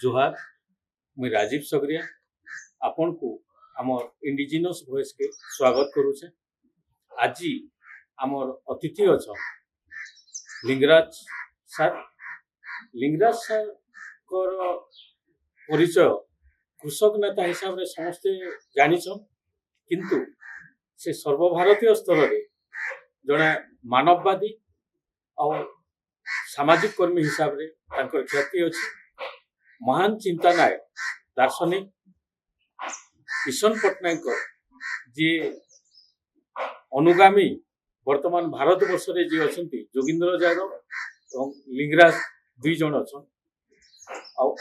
जोहार मुई राजीव सगरिया आपन को आमर इंडिजिनस वॉइस के स्वागत करुचे। आज आमर अतिथि अच्छा लिंगराज सर। लिंगराज सर परिचय कृषक नेता हिसाब से समस्ते जानिछन, किंतु से सर्वभारतीय स्तर में जड़े मानववादी और सामाजिक कर्मी हिसाब से ख्याति अच्छी। महान चिंतानायक दार्शनिक किशन पट्टनायक जी अनुगामी वर्तमान भारत वर्ष रे जी अछंती जोगिंद्र यादव और लिंगराज दुई जन अच्छा।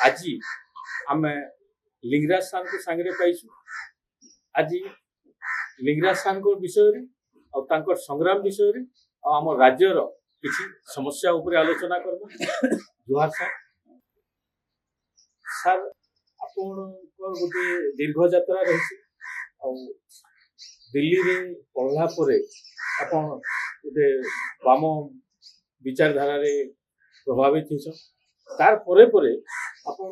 आज आम लिंगराज सार को सांगे पाइछु। आज लिंगराज सार विषय और संग्राम विषय आम राज्यर किसी समस्या उपरे आलोचना करबा। जोहार सर। सर आपण गोटे दीर्घ यात्रा रही दिल्ली रे पढ़ला परे आपण गोटे वाम विचारधारा रे प्रभावित हो तार परे परे आपण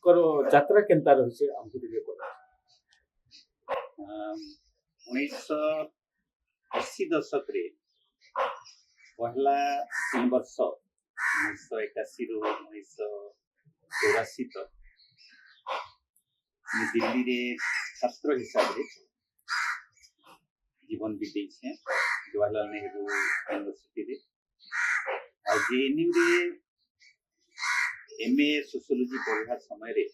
कर यात्रा केनता रही हमको टिके बता। 1980 दशक रे पहला 3 वर्ष 1981 रु 1984 तक दिल्ली रे छात्र हिसाब से जीवन बीते जवाहरलाल नेहरू यूनिवर्सिटी रे और जेएनयू रे एमए सोशियोलॉजी पढ़ा समय रे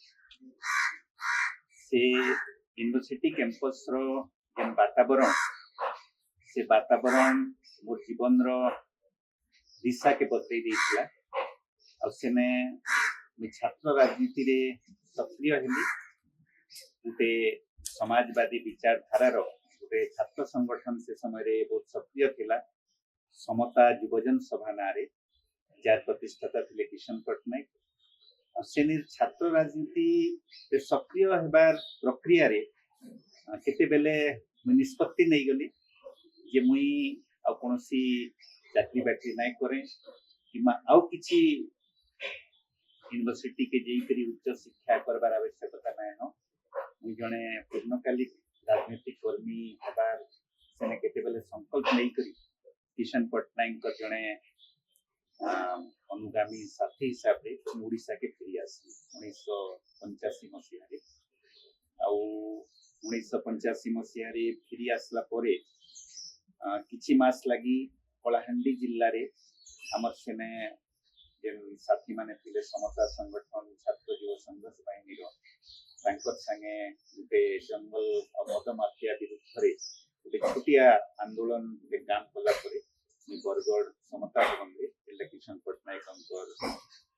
से यूनिवर्सिटी कैंपस रो जेन वातावरण से वातावरण मोर जीवन रो दिशा के बदले देइछला और सेने मैं छात्र राजनीति रे सक्रिय हेली। गोटे समाजवादी विचारधारा गोटे छात्र संगठन से समय रे बहुत सक्रिय थिला। समता युवजन सभा नारे जार प्रतिष्ठाता थिले किशन पट्टनायक और सेने छात्र राजनीति रे सक्रिय हेबार प्रक्रिया रे केते बेले मैं निष्पत्ति नहीं गली जे मुई आ कोनोसी चाकरी बाकरी नहीं करे किमा आउ किछि यूनिवर्सिटी के जेई करी उच्च शिक्षा करबार आवश्यकता नहीं न। मुई जने पूर्णकालिक राजनीतिक कर्मी हेबार सेने केते बेले संकल्प नहीं करी किशन पट्टनायक को जने अनुगामी साथी हिसाब से ओडिशा के फेरी आसी 1985 मसीहा रे आउ 1985 मसीहा रे फेरी आसला परे किछि मास लगी कलाहांडी जिल्ला रे हमर सेने जेन साथी माने थिले समता संगठन छात्र युव संघर्ष बाहिनी रो तांकर संगे गोटे जंगल और मद माफिया विरुद्ध रे गोटे छोटिया आंदोलन के काम कला परे बरगढ़ समता भवन रे किशन पट्टनायक अंकर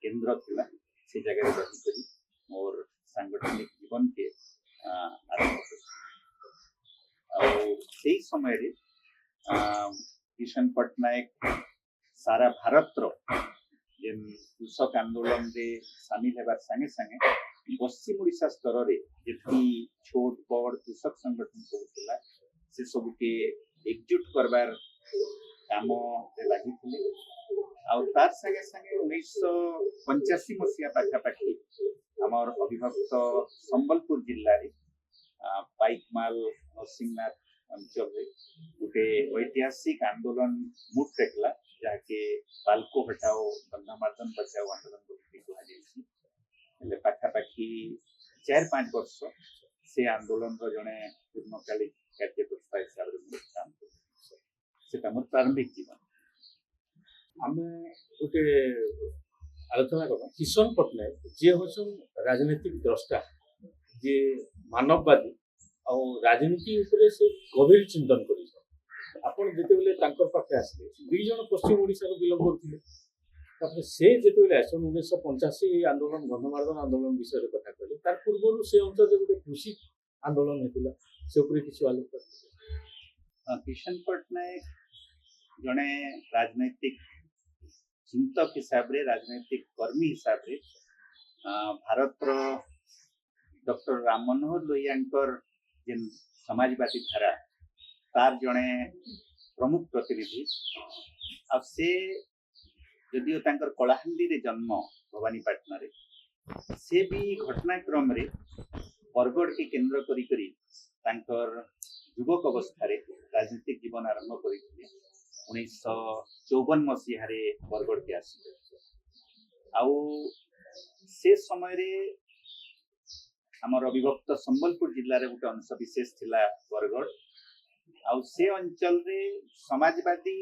केंद्र थिला से जगह रे रही करी मोर सांगठनिक जीवन के आरंभ और सही समय रे किशन पट्टनायक सारा भारत रो जेन कृषक आंदोलन रे शामिल हेबार संगे संगे पश्चिम ओडिशा स्तर रे जेती छोट बड़ कृषक संगठन सब थिला से सब के एकजुट करबार काम रे लागि थिले और तार संगे संगे 1985 मसीहा पाखापाखि हमर अविभक्त संबलपुर जिल्ला रे पाइकमाल नरसिंहनाथ अंचल रे गोटे ऐतिहासिक आंदोलन मुठ टेकला जाके बालको हटाओ गंगामार्दन बचाओ आंदोलन बोली कहा जायछि। ले पाखापाखि 4-5 वर्ष से आंदोलन रो जने पूर्णकालिक कार्यकर्ता हिसाब रे काम सेटा मोर प्रारंभिक जीवन। आमे गोटे आलोचना करबा किशन पट्टनायक जे होछन राजनीतिक द्रष्टा जे मानववादी और राजनीति उपरे से गभीर चिंतन करी आपण जेते बेले तांकर पाखे आसले दुई जन पश्चिम ओडिसा रो बिलोंग करथिले तापर से जेते बेले आसन 1985 आंदोलन गंधमार्दन आंदोलन विषय रे कथा कहले तार पूर्वरु से अंतर जे गोटे कृषि आंदोलन हेतिला से उपरे किछु आलोचना। किशन पट्टनायक जने राजनीतिक चिंतक हिसाब रे राजनीतिक कर्मी हिसाब रे भारत रो डॉक्टर राम मनोहर लोहियांकर जेन समाजवादी धारा तार जने प्रमुख प्रतिनिधि आ से जदियो तांकर कलाहांडी रे जन्म भवानीपाटना रे से भी घटनाक्रम रे बरगढ़ के केंद्र करी तांकर युवक अवस्था राजनीतिक जीवन आरंभ करते 1954 मसीह बरगढ़ के आसिले आउ से समय रे आमर अविभक्त संबलपुर जिले में गोटे अंश विशेष थिला बरगढ़ आउ से अंचल रे समाजवादी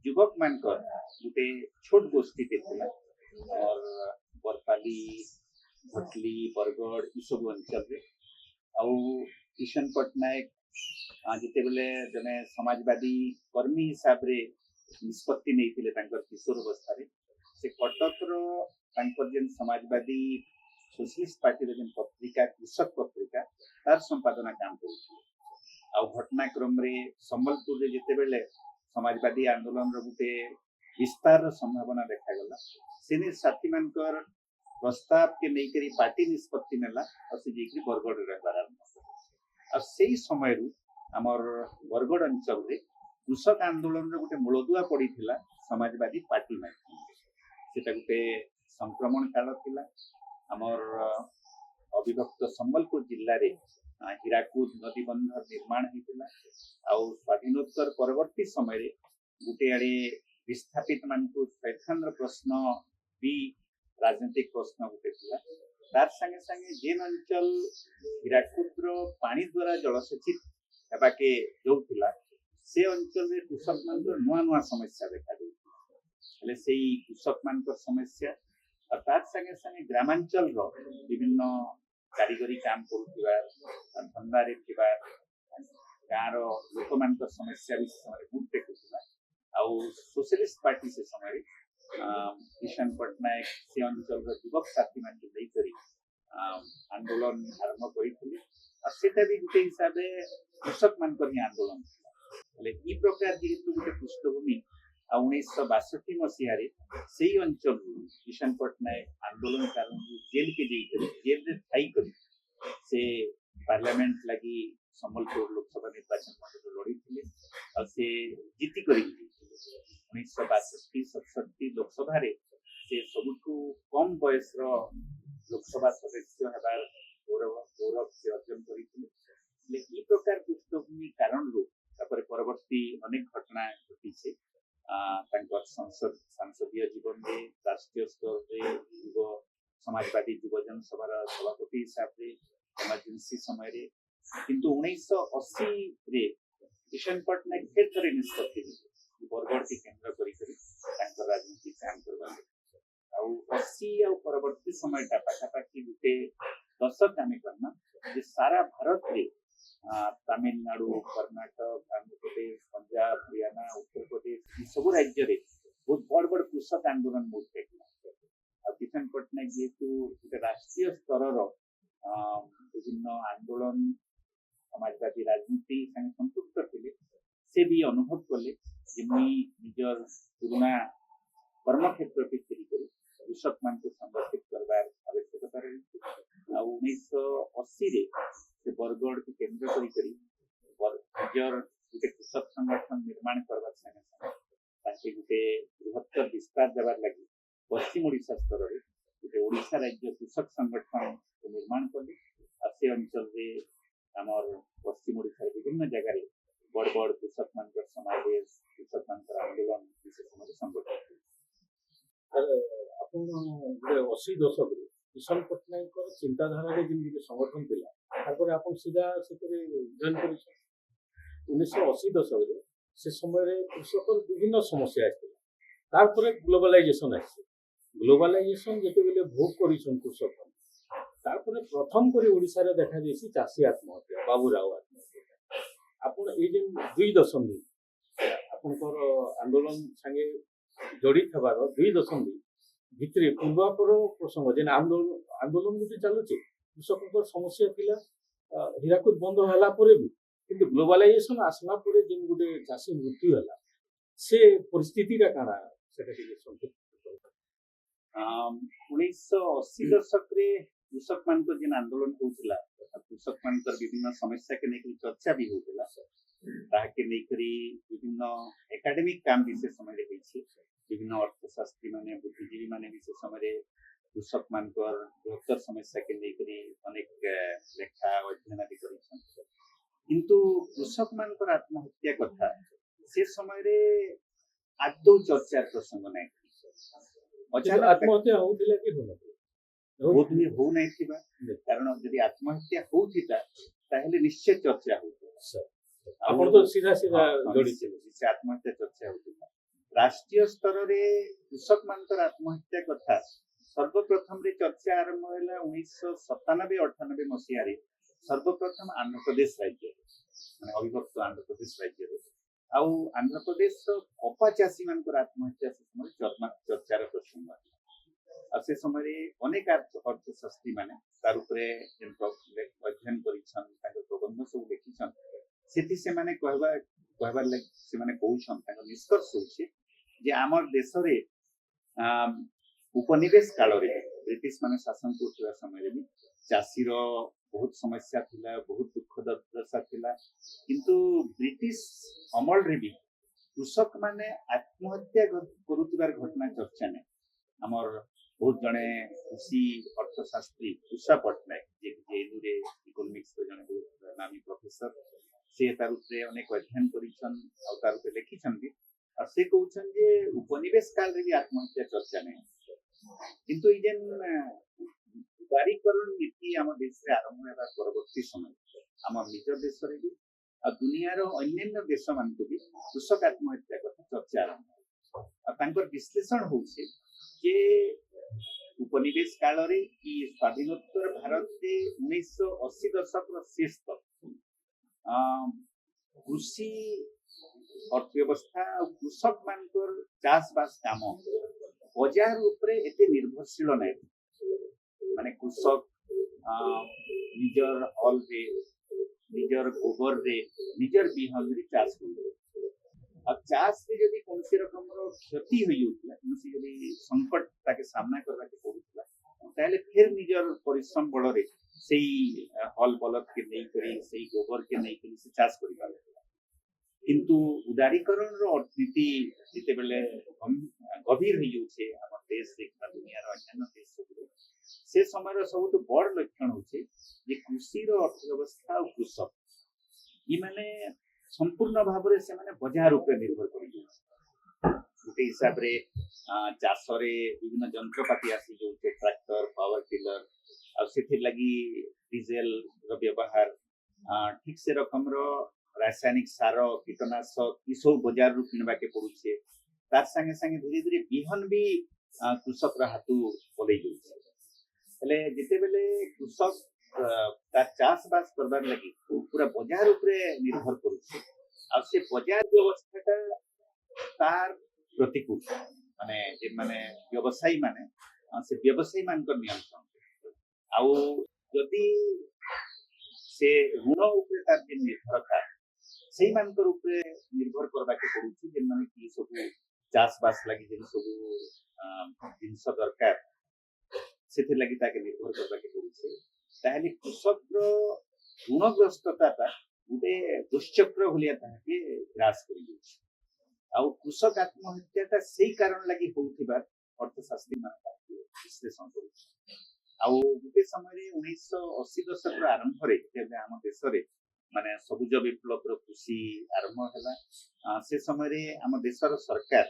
युवक मानकर गोटे छोट गोष्ठी थिला और बरपाली भटली बरगढ़ ई सब अंचल रे आउ किशन पटनायक जिते बेले जने समाजवादी कर्मी हिसाब रे निष्पत्ति नहीं किशोर अवस्था से कटक जेन समाजवादी सोशलिस्ट पार्टी जेन पत्रिका कृषक पत्रिका तार संपादना काम कर घटनाक्रम रे संबलपुर रे जिते बेले समाजवादी आंदोलन गोटे विस्तार संभावना देखागला से साथी मानकर प्रस्ताव के नहीं पार्टी निष्पत्ति नेला और से जेकरी बरगढ़ रहबार आरंभ और से समय आमर बरगढ़ अंचल रे कृषक आंदोलन रे गोटे मूलदुआ पड़ीथिला समाजवादी पार्टी माध्यम सेटा गोटे संक्रमण काल थिला आमर अविभक्त संबलपुर जिले रे हीराकुद नदी बंध निर्माण होता स्वाधीनोत्तर परवर्ती समय गोटे आड़े विस्थापित मान स्वैच्छांद्र प्रश्न भी राजनीतिक प्रश्न गोटे तार संगे संगे जेन अंचल हीराकुद पानी द्वारा जलसेचित हेबाके जोउथिला से अंचल कृषक मान नुआ नुआ समस्या देखा देउथिला से कृषक मान समस्या और तार संगे संगे ग्रामांचल विभिन्न कारीगरी काम करुवा धंदा गाँव लोक मान समस्या भी समय गुट देखुला आउ सोशलिस्ट पार्टी से समय किशन पटनायक से अंचल युवक साथी मान आंदोलन आरंभ करते भी गोटे हिसाब से कृषक मान आंदोलन ई प्रकार जेहेतु गोटे पृष्ठभूमि 1962 मसीह से अंचल किशन पटनायक आंदोलन कारण जेल के जेल रे थाई करी से पार्लियामेंट लगी संबलपुर लोकसभा निर्वाचन मंडल लड़ी थे और से जीती करी 1962-67 लोकसभा रे से सबुठू कम बयस लोकसभा सदस्य हेबार गौरव से अर्जन करते ई प्रकार पृष्ठभूमि कारण परवर्ती अनेक घटना घटी से संसदीय जीवन में राष्ट्रीय स्तर में युव समाजवादी युवजन सभार सभापति हिसाब से इमरजेंसी समय किंतु 1980 रे किशन पटनायक फिर थे निष्पत्ति बरगढ़ के केंद्र कर राजनीति काम करवा 80 और परवर्ती समय पाखापाखि गोटे दशक आम करना सारा भारत में तमिलनाडु कर्नाटक आंध्र प्रदेश पंजाब हरियाणा उत्तर प्रदेश सब राज्य में बहुत बड़ बड़ कृषक आंदोलन बहुत किशन पटनायक जेहेतु गोटे राष्ट्रीय स्तर विभिन्न आंदोलन समाजवादी राजनीति संपुक्त थे से भी अनुभव कले निजर पुराणा कर्मक्षेत्र के फेरिक कृषक मान को संगठित करवार आवश्यकता रही 1980 से बरगढ़ के केंद्र निजर गोटे कृषक संगठन निर्माण करवार संगे गोटे बृहत्तर विस्तार देवार लगी पश्चिम ओडिशा स्तर में गोटे ओडिशा राज्य कृषक संगठन निर्माण कले से अंचल आमर पश्चिम ओडिशा विभिन्न जगह बड़ बड़ कृषक मान समावेश कृषक मान आंदोलन विशेष संगठन गोटे 80 दशक किशन पटनायक चिंताधारा संगठन था सीधा से जॉइन कर 1980 दशक से समय कृषक विभिन्न समस्या आसला ग्लोबलाइजेशन ग्लोबलाइजेशन जिते बेले भोग कर कृषक प्रथम कर ओडिशा रे देखा जाइए चाषी आत्महत्या बाबूराव आत्महत्या आप दुई दशंधि आपंकर आंदोलन संगे जड़ित हबार दुई दशंधि भितर पूर्वापर प्रसंग जेन आंदोलन गोटे चलुचे कृषक समस्या थिला हीराकुद बंद होला परे भी किंतु ग्लोबलाइजेशन आसला परे जेन गोटे चाषी मृत्यु होला से परिस्थिति का काना सेटा टिके संक्षिप्त 1980 दशक रे कृषक मान जेन आंदोलन होउतिला कृषक मान विभिन्न समस्या के लेकर चर्चा भी होउतिला ताके लेकर विभिन्न एकेडमिक काम भी से समय रे होइछे विभिन्न अर्थशास्त्री माने बुद्धिजीवी माने भी से समय कृषक मानकर बृहत्तर समस्या के लेकर अनेक लेखा अध्ययन आदि करिछन किंतु कृषक मानकर आत्महत्या कथा से समय रे आदौ चर्चार प्रसंग नहीं अचानक आत्महत्या होउथिला कि होनथिला बोध हुए हो नहीं थिबा कारण यदि आत्महत्या होउथिता ताहेले निश्चय चर्चा होतो आपण तो सीधा सीधा जोड़ी से आत्महत्या चर्चा होता राष्ट्रीय स्तर रे कृषक मानकर आत्महत्या कथा सर्वप्रथम रे चर्चा आरंभ होला 1997-98 मसीहा रे सर्वप्रथम आंध्र प्रदेश राज्य माने अविभक्त आंध्र प्रदेश राज्य रे आउ आंध्र प्रदेश कपा चाषी मानकर आत्महत्या से समय चर्चार प्रसंग से समय अनेक अर्थशास्त्री माने तार उपरे अध्ययन करिछन ताकर प्रबंध सब लिखिछन सेति से माने कहबार लाग से माने कहउछन ताकर निष्कर्ष होछि जे हमर देश रे उपनिवेश काल रे ब्रिटिश माने शासन करथिबा समय रे भी चाषी रो बहुत समस्या थिला बहुत दुखद दशा थिला किंतु ब्रिटिश अमल रे भी कृषक माने आत्महत्या करुथिबार घटना चर्चा ने हमर बहुत जने कृषि अर्थशास्त्री उषा पटनायक जे जेएनयू रे इकोनॉमिक्स रो जने बहुत नामी प्रोफेसर से तार उपरे अनेक अध्ययन करिछन आ तार उपरे लिखिछन भी आ से कहउछन जे उपनिवेश काल रे भी आत्महत्या चर्चा ने किंतु ई जेन उदारीकरण नीति आम देश रे आरंभ हेबा परवर्ती समय आम निज देश रे भी आ दुनिया रो अन्य देश मान को भी कृषक आत्महत्या कथा चर्चा आरंभ आ तांकर विश्लेषण होउछे जे उपनिवेश काल रे की स्वाधीनोत्तर भारत के 1980 दशक रो शेष तक कृषि अर्थव्यवस्था और कृषक मानकर चाष बास काम बजार उपरे एते निर्भरशील नै माने कृषक निजर हल रे निजर गोबर रे निजर बिहन रे चाष करले अब चाष रे यदि कोनसी रकम रो क्षति होई उठला कोनसी यदि संकट ताके सामना करबा के पड़ुतला ताले फिर निजर परिश्रम बल रे सेही हल बलद के नै करी सेही गोबर के नै करी से चाष करि पाले किंतु उदारीकरण रो अर्थनीति जेते बेले गभीर होई उछे हमर देश देखा दुनिया रो अन्य देश सब से समय रो सबुत बड़ लक्षण होछे जे कृषि रो अर्थव्यवस्था और कृषक ई माने संपूर्ण भाव रे से माने बाजार ऊपर निर्भर करि गोटे हिसाब रे चाष रे विभिन्न यंत्रपाति आसी जो ट्रैक्टर पावर टिलर आ सेथि लगी डीजल रो व्यवहार ठीक से रकम रो रासायनिक सार कीटनाशक ई सब बाजार रु किनबा के पड़ुछे तार संगे संगे धीरे धीरे बिहन भी कृषक रा हाथु पलै जाउछे हेले जेते बेले कृषक तार चाष बास करबार लगी पूरा बाजार ऊपर निर्भर करुछे आ से बाजार व्यवस्थाटा तार प्रतिकूल माने जे माने व्यवसायी माने से व्यवसायी मानकर नियंत्रण आउ यदि से ऋण ऊपर तार जे निर्भरता सेही मानकर ऊपर निर्भर करबा के पड़ुछि जे माने की सब चाष बास लगी जे सब जिनस दरकार सेथि लगी ताके निर्भर करबा के पड़ुछि ताहले कृषक रो ऋणग्रस्तता गोटे दुश्चक्र भलिया ताके ग्रास करि दैछि आ कृषक आत्महत्याटा सेही कारण लगी होउथिबार अर्थशास्त्री मान विश्लेषण करुछि आ गोटे समय 1980 दशक रो आरंभ रे जेबे हम देश रे माने सबुज विप्लव रो कृषि आरंभ हला से समय रे हम देशर सरकार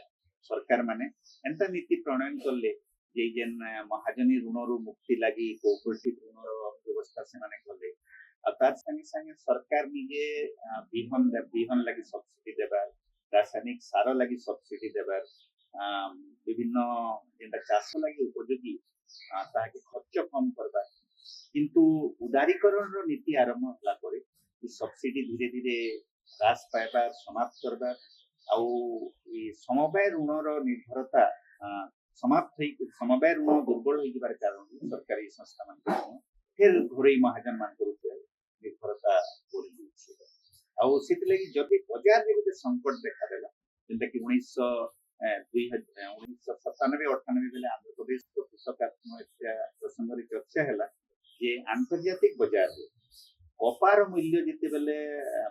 माने एंता नीति प्रणयन करले जे जेन महाजनी ऋण रो मुक्ति लागि कोऑपरेटिव ऋण रो व्यवस्था से माने करले आ तार संगे संगे सरकार निजे बिहन लागि सब्सिडी देबा रासायनिक सार लागि सब्सिडी देबा विभिन्न जेंता चाष लागि उपयोगी ताके खर्च कम करबा किंतु उदारीकरण रो नीति आरंभ हला परे सब्सिडी धीरे धीरे ह्रास पाइबार समाप्त करबार आउ समवाय ऋण रो निर्भरता समाप्त होई समवाय ऋण दुर्बल होई जबार कारण सरकारी संस्था मान फिर घोरै महाजन मान ऊपर निर्भरता बढ़ी जाउछि आउ सेति लागि जदि बाजार रे गोटे संकट देखा देला जेंता कि 1997-98 बेले आंध्र प्रदेश को कृषक आत्महत्या प्रसंग रे चर्चा हैला जे आंतर्जातिक बाजार रे कपार मूल्य जेते बेले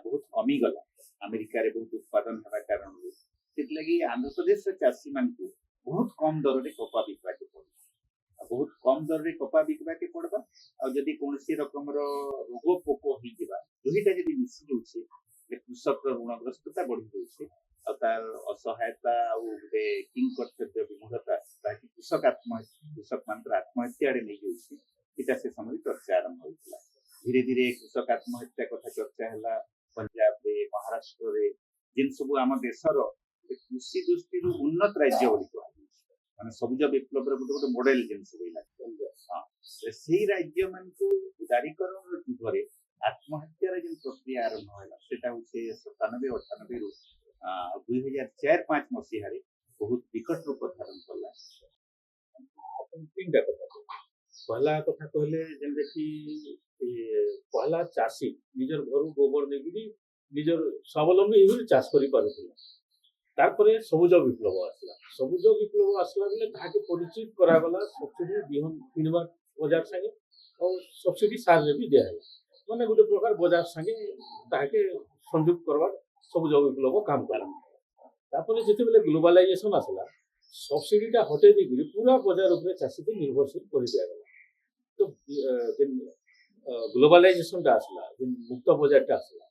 बहुत कमी गला अमेरिका रे बहुत उत्पादन हेबा कारण सेति लागि आंध्र प्रदेश रे चाषी मान को बहुत कम दर रे कपा बिकबा के पड़े बहुत कम दर रे कपा बिकबा के पड़बा आ जदि कोनसी रकम रो रोग पोक ही जिबा दुहीटा जदि मिसी जाउछे जे कृषक रो ऋणग्रस्तता बढ़ी जाउछे आ तार असहायता आ गोटे किंग कर्तव्य विमूढ़ता ताकि कृषक मानकर आत्महत्या रे नहीं जाउछे इटा से समय चर्चा आरंभ होइतला धीरे धीरे कृषक आत्महत्या कथा चर्चा हला पंजाब रे महाराष्ट्र रे जिन सब आम देशर कृषि दृष्टि उन्नत राज्य बोली कहुच्छे माने सबुज विप्लव रे गोटे मॉडल जिन सब हाँ से राज्य मान को उदारीकरण जुगरे आत्महत्यार जिन प्रक्रिया आरंभ होला सेटा होचे 97 98 रु 2004-5 मसीह रे बहुत विकट रूप धारण कला अपन तीनटा कथा पहला कथा कहले जेंते कि पहला चाषी निजर घर गोबर देगी निजर स्वावलंबी हो चाष करि पारुथिला तारपरे सबुज विप्लव आसला बेले ताके परिचित करागला सब्सिडी बिहन किनवा बाजार संगे और सब्सिडी सार रे भी दिया है माने गोटे प्रकार बाजार संगे ताके संयुक्त करवार सबुज विप्लव काम कला तारपरे जेते बेले ग्लोबलाइजेशन आसला सब्सिडीटा हटे दी पूरा बाजार ऊपर चाषी को निर्भरशील कर दिया गला तो ग्लोबलाइजेशन टा आसला मुक्त बाजार टा आसला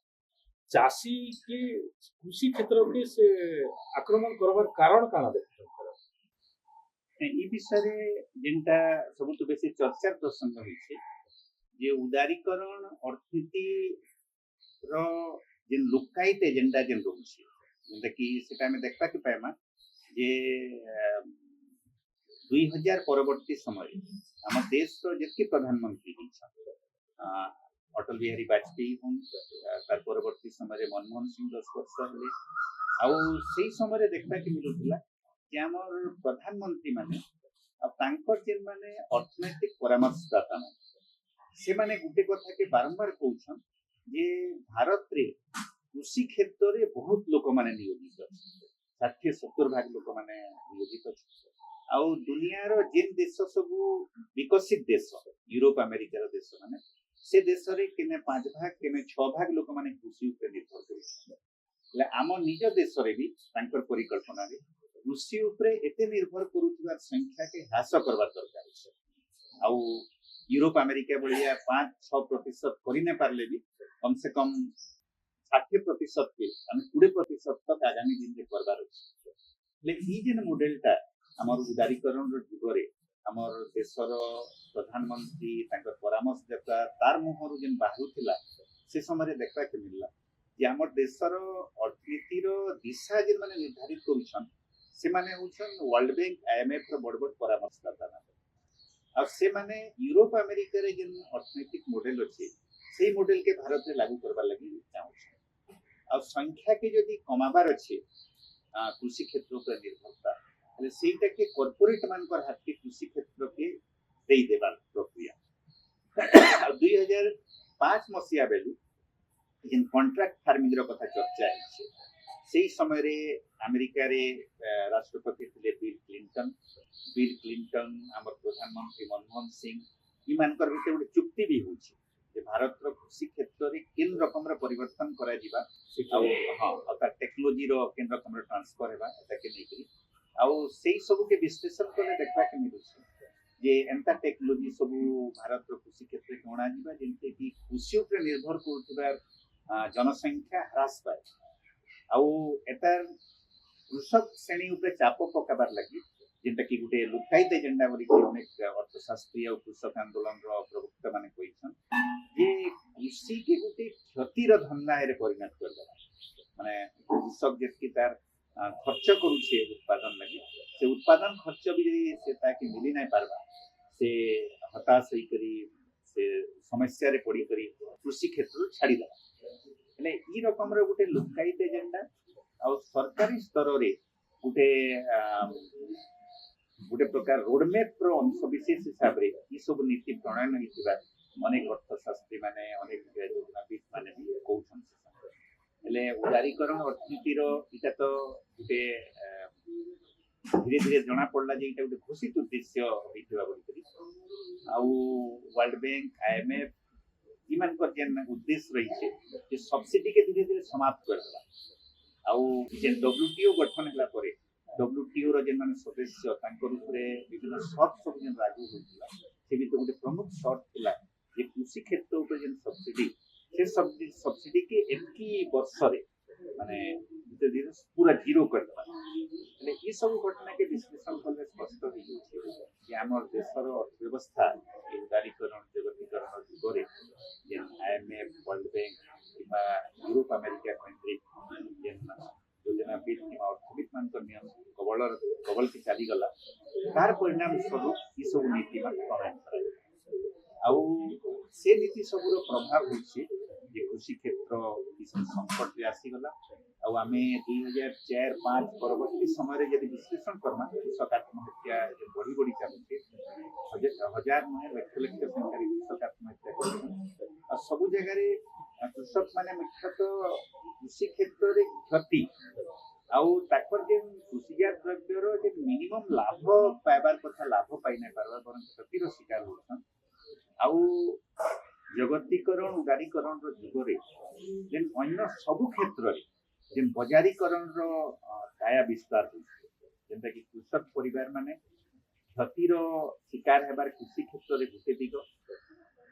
चाषी के कृषि क्षेत्र के से आक्रमण करवार कारण काना देखते ई विषय रे जिनटा सबुत बेसी चर्चार प्रसंग होइछे जे उदारीकरण अर्थनीति रो जिन लुकाइत एजेंडा जिन रहउछे जेंता कि सेटा में देखबा के पाएमा जे 2000 परवर्ती समय हम देश रो जेति प्रधानमंत्री हिछन अटल बिहारी वाजपेयी हूँ तार परवर्ती समय मनमोहन सिंह 10 वर्ष हेले आउ से समय देखा कि मिलूला कि आमर प्रधानमंत्री माने जेन माने अर्थनैतिक परामर्शदाता से माने गुटे कथा के बारंबार कहउछन जे भारत रे कृषि क्षेत्र रे बहुत लोक माने नियोजित 60-70% लोक माने नियोजित आउ दुनिया रो जिन देश सब विकसित देश यूरोप अमेरिका रो देश माने से देश रे केने 5 भाग केने 6 भाग लोक माने कृषि ऊपर निर्भर करछन आम निज देश रे भी तांकर परिकल्पना रे कृषि ऊपर एते निर्भर करूथिबार संख्या के ह्रास करबा दरकार छै आउ यूरोप अमेरिका बलिया 5-6% करि ने पारले भी कम से कम 60% के हम 20% तक आगामी दिन रे करबार छै ले ई जेन मॉडलटा हमर उदारीकरण रो जुगरे हमर देशर प्रधानमंत्री तांकर परामर्शदाता तार मुहरु जेन बाहुथिला से समय देखबा के मिलला जे हमर देशर अर्थनीति रो दिशा जेन माने निर्धारित करूछन से माने होछन वर्ल्ड बैंक आईएमएफ रो बड़ बड़ परामर्शदाता आ से माने यूरोप अमेरिका रे जेन अर्थनैतिक मॉडल अछि सेही मॉडल के भारत रे लागू करबा लागि चाहू आ संख्या के यदि कमाबार अछि कृषि क्षेत्र पर निर्भरता सेटा के कॉर्पोरेट मानकर हाथ के कृषि क्षेत्र के देई देबार प्रक्रिया 2005 मसिया बेलू जिन कॉन्ट्रैक्ट फार्मिंग रो कथा चर्चा है सेही समय रे अमेरिका रे राष्ट्रपति थे बिल क्लिंटन हमर प्रधानमंत्री मनमोहन सिंह ई मानकर भीतर गोटे चुक्ति भी होछि जे भारत रो कृषि क्षेत्र रे केन रकम रो परिवर्तन करा जिबा हां अता टेक्नोलॉजी रो केन रकम रो ट्रांसफर हेबा एता के नै आउ से सब के विश्लेषण करले देखबा के मिलु जे एंता टेक्नोलॉजी सब भारत रो कृषि क्षेत्र के अणा जिबा जेंते कि कृषि ऊपर निर्भर करथबार जनसंख्या ह्रास पाए आउ एता कृषक श्रेणी ऊपर चाप पकाबार लागि जेंता कि गुटे लुकाइत एजेंडा बोली कि अनेक अर्थशास्त्री और कृषक आंदोलन रो प्रवक्ता माने कहिसन जे कृषि के गुटे क्षति रो धंधा रे परिणत कर देला माने कृषक जेति तार खर्च करूछे उत्पादन लगी से उत्पादन खर्च भी से ताकि मिली नहीं पारबा से हताश होई करी से समस्या रे पड़ी करी कृषि क्षेत्र छाड़ी देला એટલે ई रकम रे गुटे लुकाइत एजेंडा और सरकारी स्तर रे गुटे गुटे प्रकार रोड मैप रो अंश विशेष हिसाब रे ई सब नीति प्रणयन हिथिबा अनेक अर्थशास्त्री माने अनेक योजनाविद माने भी कहउछन એટલે ઉદારીકરણ અર્થનીતિର এটা તો ଗୋଟେ ଧୀରେ ଧୀରେ ଜଣା ପଡିଲା ଯେ ଏଇଟା ଗୋଟେ ଘୋଷିତ ଉଦ୍ଦେଶ୍ୟ ହେଇଥିବା ବୋଲିକରି ଆଉ ୱାର୍ଲଡ ବ୍ୟାଙ୍କ ଆଇଏମଏଫ इमानकर जेन उद्देश्य रही जे सब्सिडी के धीरे धीरे समाप्त करदेला आउ जेन डब्ल्यूटीओ गठन होला परे WTO ର ଯେମାନେ ସଦସ୍ୟ ତାଙ୍କର ଉପରେ ବିଭିନ୍ନ ସର୍ଟ ସବୁ ଯେନ୍ ଲାଗୁ ହୋଇଥିଲା ସେ ଭିତରେ ଗୋଟେ ପ୍ରମୁଖ ସର୍ଟ ଥିଲା ଯେ କୃଷି କ୍ଷେତ୍ର ଉପରେ ଯେନ୍ ସବସିଡି ସେ ସବସିଡି କି ଏତିକି ବର୍ଷରେ ମାନେ ଧୀରେ ଧୀରେ ପୁରା ଜିରୋ କରିଦେବା ହେଲେ ଏ ସବୁ ଘଟଣାକେ ବିଶ୍ଳେଷଣ କଲେ ସ୍ପଷ୍ଟ ହେଇଯାଉଛି ଯେ ଆମର ଦେଶର ଅର୍ଥବ୍ୟବସ୍ଥା ଏ ଉଦାରୀକରଣ ଜଗତୀକରଣ ଯୁଗରେ ଯେନ୍ IMF ୱାର୍ଲଡ ବ୍ୟାଙ୍କ କିମ୍ବା ୟୁରୋପ ଆମେରିକା କଣ୍ଟ୍ରି ଯେନ୍ ଯୋଜନାବିଦ କିମ୍ବା ଅର୍ଥବିଦ ମାନଙ୍କର ନିୟମ କବଳକୁ ଚାଲିଗଲା ତାର ପରିଣାମ ସ୍ୱରୂପ ଏସବୁ ନୀତି ମାନ ପ୍ରଣୟନ କରାଯାଏ ଆଉ ସେ ନୀତି ସବୁର ପ୍ରଭାବ ହେଉଛି ଯେ କୃଷି କ୍ଷେତ୍ର ଭୀଷଣ ସଂକଟରେ ଆସିଗଲା ଆଉ ଆମେ 2004-5 ପରବର୍ତ୍ତୀ ସମୟରେ ଯଦି ବିଶ୍ଳେଷଣ କର୍ମା କୃଷକ ଆତ୍ମହତ୍ୟା ବଢି ବଢି ଚାଲୁଛି ହଜାର ନୁହେଁ ଲକ୍ଷ ଲକ୍ଷ ସଂଖ୍ୟାରେ କୃଷକ ଆତ୍ମହତ୍ୟା କରୁଛନ୍ତି ଆଉ ସବୁ ଜାଗାରେ କୃଷକ ମାନେ ମୁଖ୍ୟତଃ କୃଷି କ୍ଷେତ୍ରରେ କ୍ଷତି ଆଉ ତାଙ୍କର ଯେନ୍ କୃଷିଜାତ ଦ୍ରବ୍ୟର ଯେ ମିନିମମ୍ ଲାଭ ପାଇବାର କଥା ଲାଭ ପାଇ ନାଇଁ ପାରବା ବରଂ କ୍ଷତିର ଶିକାର ହଉଛନ୍ ଆଉ ଜଗତୀକରଣ ଉଦାରୀକରଣର ଯୁଗରେ ଯେନ୍ ଅନ୍ୟ ସବୁ କ୍ଷେତ୍ରରେ ଯେନ୍ ବଜାରୀକରଣର କାୟା ବିସ୍ତାର ହେଉଛି ଯେନ୍ଟାକି କୃଷକ ପରିବାର ମାନେ କ୍ଷତିର ଶିକାର ହେବାର କୃଷି କ୍ଷେତ୍ରରେ ଗୋଟେ ଦିଗ